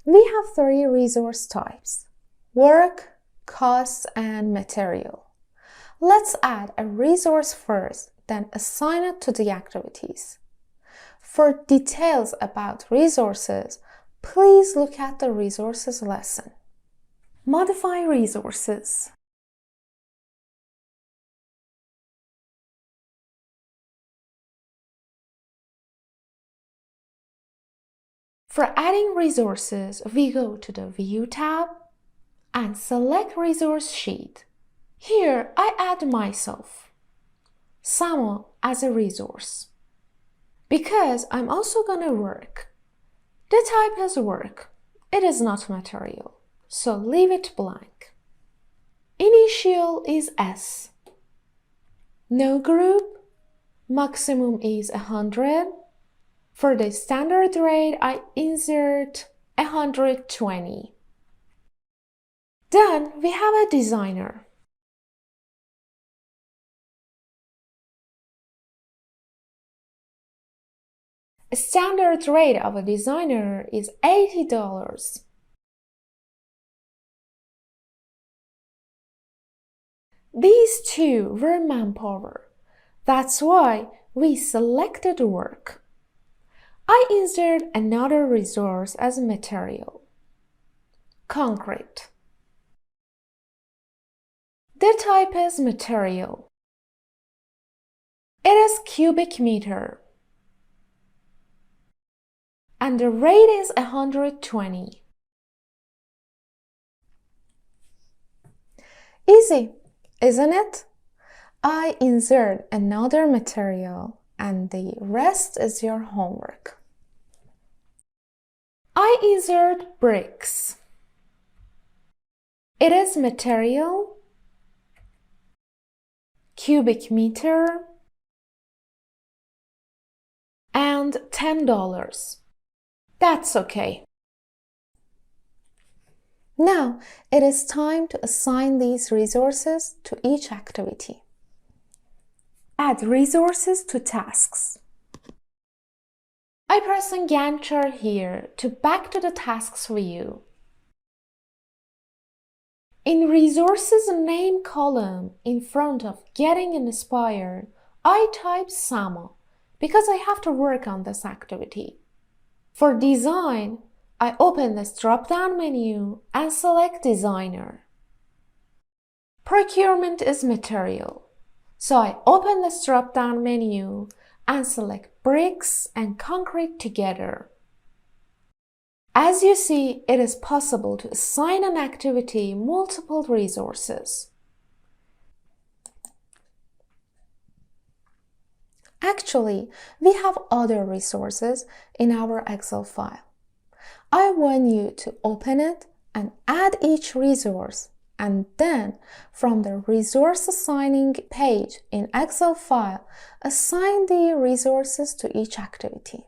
We have three resource types: work, costs, and material. Let's add a resource first, then assign it to the activities. For details about resources, please look at the resources lesson. Modify resources. For adding resources, we go to the View tab and select Resource Sheet. Here, I add myself, Samo, as a resource. Because I'm also gonna work. The type is work. It is not material, so leave it blank. Initial is S. No group, maximum is 100. For the standard rate, I insert 120. Then we have a designer. A standard rate of a designer is $80. These two were manpower. That's why we selected work. I insert another resource as material: concrete. The type is material. It is cubic meter. And the rate is 120. Easy, isn't it? I insert another material and the rest is your homework. I insert bricks. It is material, cubic meter, and $10. That's okay. Now it is time to assign these resources to each activity. Add resources to tasks. I press on Gantt chart here to back to the tasks view. In resources name column in front of getting inspired, I type Samo because I have to work on this activity. For design, I open this drop-down menu and select designer. Procurement is material, so I open this drop-down menu and select bricks and concrete together. As you see, it is possible to assign an activity multiple resources. Actually, we have other resources in our Excel file. I want you to open it and add each resource, and then from the resource assigning page in Excel file, assign the resources to each activity.